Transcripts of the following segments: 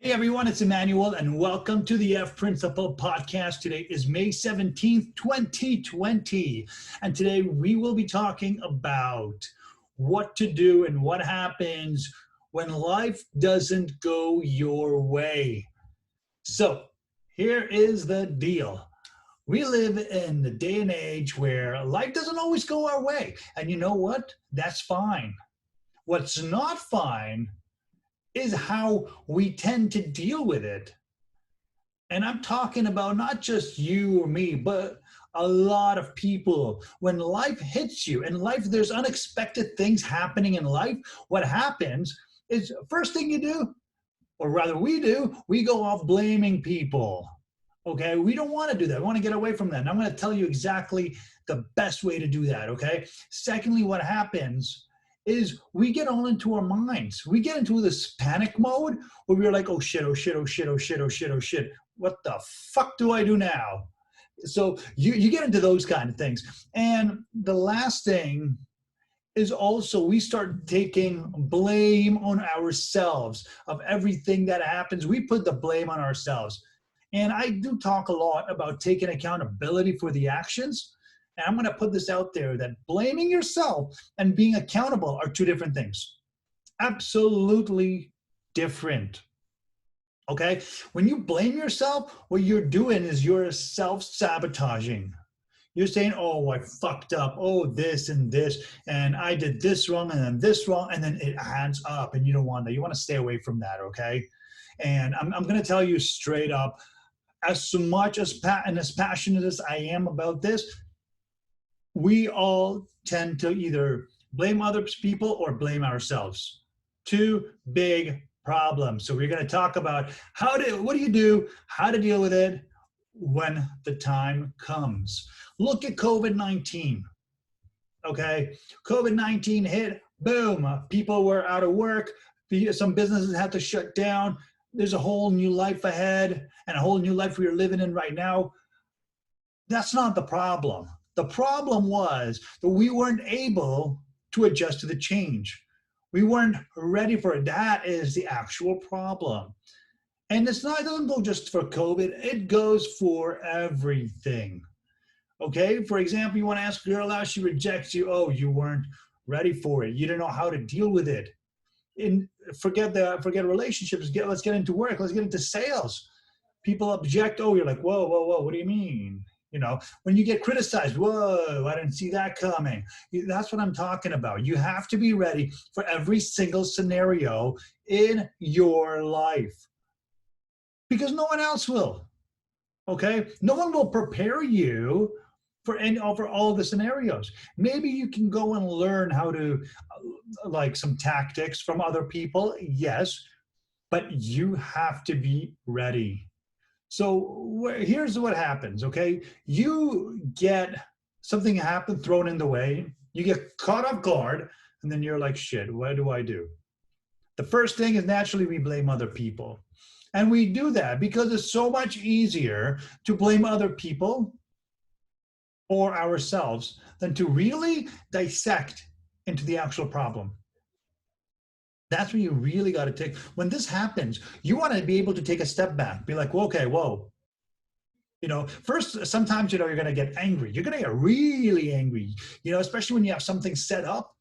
Hey everyone, it's Emmanuel, and welcome to the F Principle podcast. Today is May 17th, 2020, and today we will be talking about what to do and what happens when life doesn't go your way. So, here is the deal. We live in the day and age where life doesn't always go our way, and you know what? That's fine. What's not fine is how we tend to deal with it. And I'm talking about not just you or me, but a lot of people. When life hits you, in life, there's unexpected things happening in life. What happens is, first thing you do, or rather we do, we go off blaming people. Okay, we don't want to do that. We want to get away from that. And I'm going to tell you exactly the best way to do that. Okay. Secondly, what happens is we get all into our minds. We get into this panic mode where we're like, oh shit, oh shit, oh shit, oh shit, oh shit, oh shit. What the fuck do I do now? So you get into those kind of things. And the last thing is also we start taking blame on ourselves of everything that happens. We put the blame on ourselves. And I do talk a lot about taking accountability for the actions. And I'm going to put this out there that blaming yourself and being accountable are two different things. Absolutely different. Okay? When you blame yourself, what you're doing is you're self-sabotaging. You're saying, oh, I fucked up. Oh, this and this. And I did this wrong and then this wrong. And then it adds up. And you don't want that. You want to stay away from that. Okay? And I'm going to tell you straight up, as much as and as passionate as I am about this, we all tend to either blame other people or blame ourselves. Two big problems. So we're going to talk about what do you do, how to deal with it when the time comes. Look at COVID-19. Okay, COVID-19 hit, boom, people were out of work, some businesses had to shut down. There's a whole new life ahead and a whole new life we are living in right now. That's not the problem. The problem was that we weren't able to adjust to the change. We weren't ready for it. That is the actual problem. And it doesn't go just for COVID, it goes for everything. Okay, for example, you want to ask a girl out, she rejects you. Oh, you weren't ready for it. You didn't know how to deal with it. Forget relationships. Let's get into work. Let's get into sales. People object. Oh, you're like, whoa, whoa, whoa. What do you mean? You know, when you get criticized, whoa, I didn't see that coming. That's what I'm talking about. You have to be ready for every single scenario in your life because no one else will. Okay, no one will prepare you for all the scenarios. Maybe you can go and learn how to like some tactics from other people, yes, but you have to be ready. So here's what happens, okay? You get something thrown in the way, you get caught off guard, and then you're like, shit, what do I do? The first thing is naturally we blame other people. And we do that because it's so much easier to blame other people or ourselves than to really dissect into the actual problem. That's when you really got to take, when this happens, you want to be able to take a step back, be like, well, okay, whoa. You know, first, sometimes, you're going to get angry. You're going to get really angry, especially when you have something set up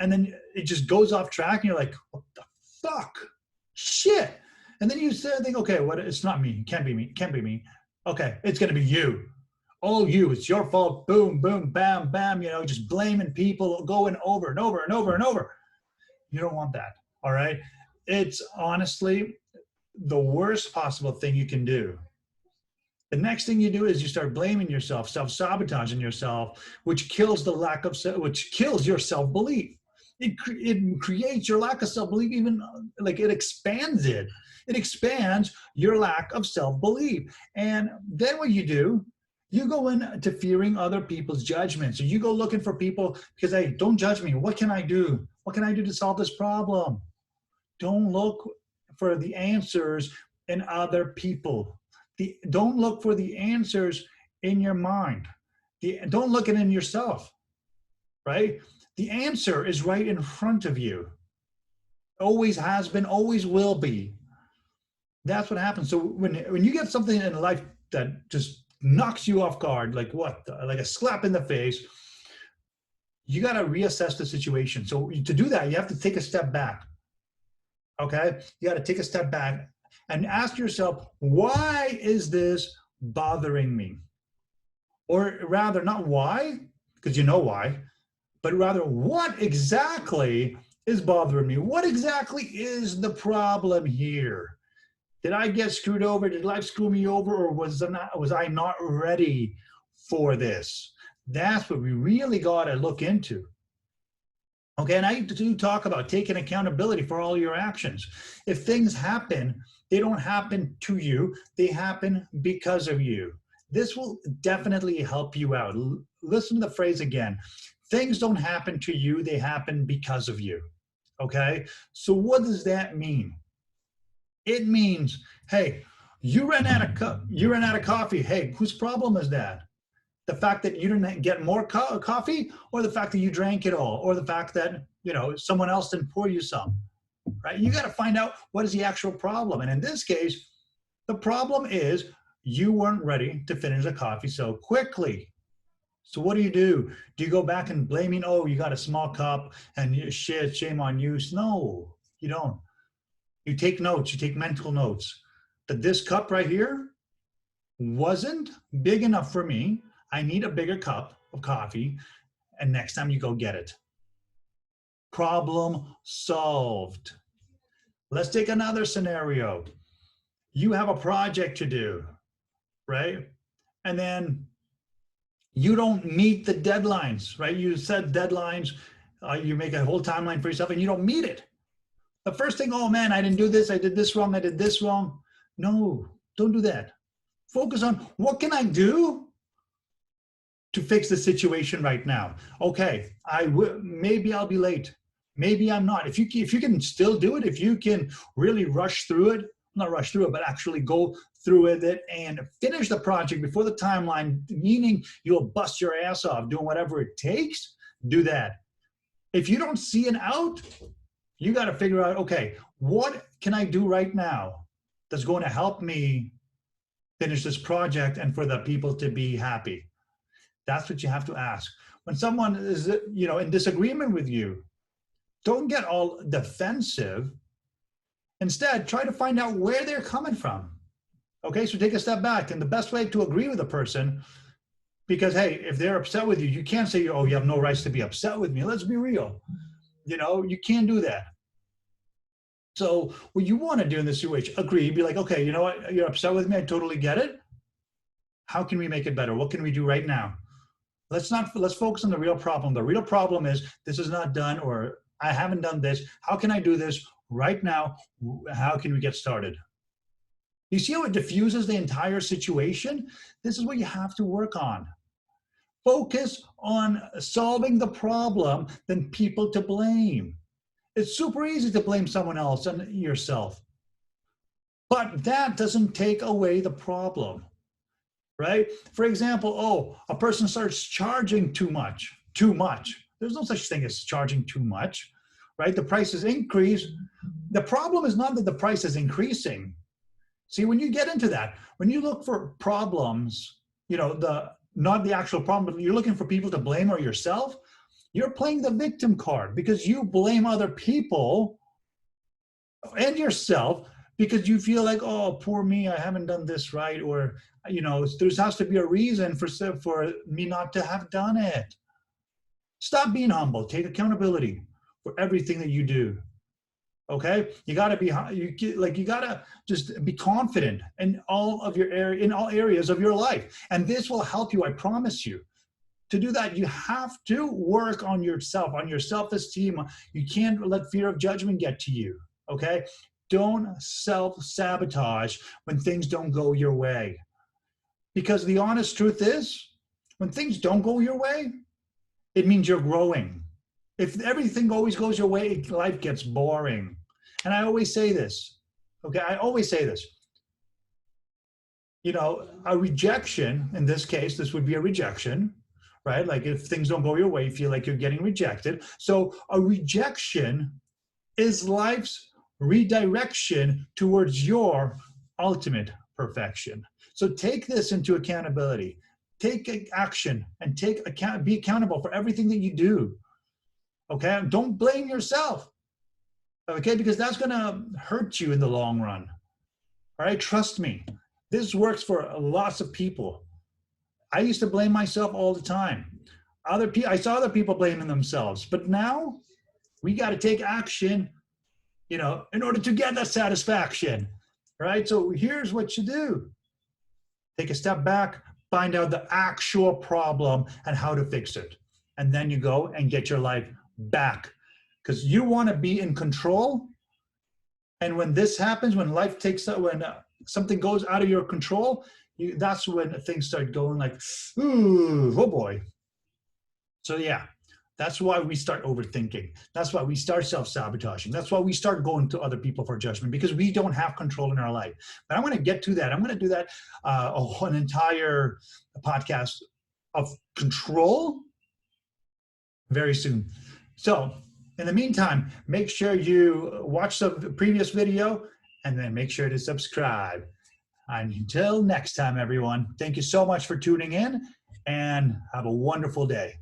and then it just goes off track and you're like, what the fuck? Shit. And then you think, okay, it's not me. It can't be me. It can't be me. Okay, it's going to be you. All you. It's your fault. Boom, boom, bam, bam. Just blaming people, going over and over and over and over. You don't want that. All right. It's honestly the worst possible thing you can do. The next thing you do is you start blaming yourself, self-sabotaging yourself, which kills your self-belief. It creates your lack of self-belief, even like it expands it. It expands your lack of self-belief. And then what you do, you go into fearing other people's judgment. So you go looking for people because, hey, don't judge me. What can I do? What can I do to solve this problem? Don't look for the answers in other people. Don't look for the answers in your mind. Don't look it in yourself, right? The answer is right in front of you. Always has been, always will be. That's what happens. So when you get something in life that just knocks you off guard, like what, like a slap in the face, you got to reassess the situation. So to do that, you have to take a step back. Okay, you got to take a step back and ask yourself, why is this bothering me? Or rather, not why, because you know why, but rather, what exactly is bothering me? What exactly is the problem here? Did I get screwed over? Did life screw me over? Or was I not ready for this? That's what we really got to look into. Okay, and I do talk about taking accountability for all your actions. If things happen, they don't happen to you, they happen because of you. This will definitely help you out. Listen to the phrase again. Things don't happen to you, they happen because of you. Okay, so what does that mean? It means, hey, you ran out of coffee. Hey, whose problem is that? The fact that you didn't get more coffee, or the fact that you drank it all, or the fact that someone else didn't pour you some, right? You got to find out what is the actual problem. And in this case, the problem is you weren't ready to finish the coffee so quickly. So what do? Do you go back and blaming, oh, you got a small cup and shit, shame on you? No, you don't. You take notes, you take mental notes that this cup right here wasn't big enough for me. I need a bigger cup of coffee, and next time you go get it. Problem solved. Let's take another scenario. You have a project to do, right? And then you don't meet the deadlines, right? You set deadlines, you make a whole timeline for yourself and you don't meet it. The first thing, oh man, I didn't do this, I did this wrong, I did this wrong. No, don't do that. Focus on what can I do to fix the situation right now. Okay, maybe I'll be late. Maybe I'm not. If you can still do it, if you can really rush through it, not rush through it, but actually go through with it and finish the project before the timeline, meaning you'll bust your ass off doing whatever it takes, do that. If you don't see an out, you got to figure out, okay, what can I do right now that's going to help me finish this project and for the people to be happy? That's what you have to ask. When someone is, in disagreement with you, don't get all defensive. Instead, try to find out where they're coming from. Okay, so take a step back. And the best way to agree with a person, because hey, if they're upset with you, you can't say, oh, you have no rights to be upset with me. Let's be real. You can't do that. So what you want to do in this situation, agree, be like, okay, you know what, you're upset with me, I totally get it. How can we make it better? What can we do right now? Let's focus on the real problem. The real problem is this is not done, or I haven't done this. How can I do this right now? How can we get started? You see how it diffuses the entire situation? This is what you have to work on. Focus on solving the problem than people to blame. It's super easy to blame someone else and yourself. But that doesn't take away the problem, right? For example, oh, a person starts charging too much. There's no such thing as charging too much, right? The prices increase. The problem is not that the price is increasing. See, when you get into that, when you look for problems, not the actual problem, but you're looking for people to blame or yourself, you're playing the victim card because you blame other people and yourself because you feel like, oh, poor me, I haven't done this right, or there has to be a reason for me not to have done it. Stop being humble. Take accountability for everything that you do. Okay, you got to be you got to just be confident in all areas of your life, and this will help you. I promise you. To do that, you have to work on yourself, on your self-esteem. You can't let fear of judgment get to you. Okay, don't self-sabotage when things don't go your way, because the honest truth is, when things don't go your way, it means you're growing. If everything always goes your way, life gets boring. And I always say this, okay? I always say this. A rejection, in this case, this would be a rejection, right? Like if things don't go your way, you feel like you're getting rejected. So a rejection is life's redirection towards your ultimate perfection. So take this into accountability. Take action and be accountable for everything that you do. Okay? Don't blame yourself. Okay? Because that's going to hurt you in the long run. All right? Trust me. This works for lots of people. I used to blame myself all the time. I saw other people blaming themselves, but now we got to take action, in order to get that satisfaction, right? So here's what you do. Take a step back, find out the actual problem and how to fix it. And then you go and get your life back, because you want to be in control. And when this happens, when something goes out of your control, that's when things start going like, ooh, oh boy. So yeah, that's why we start overthinking. That's why we start self-sabotaging. That's why we start going to other people for judgment, because we don't have control in our life. But I'm going to get to that. I'm going to do that, an entire podcast of control very soon. So in the meantime, make sure you watch the previous video and then make sure to subscribe. And until next time, everyone, thank you so much for tuning in and have a wonderful day.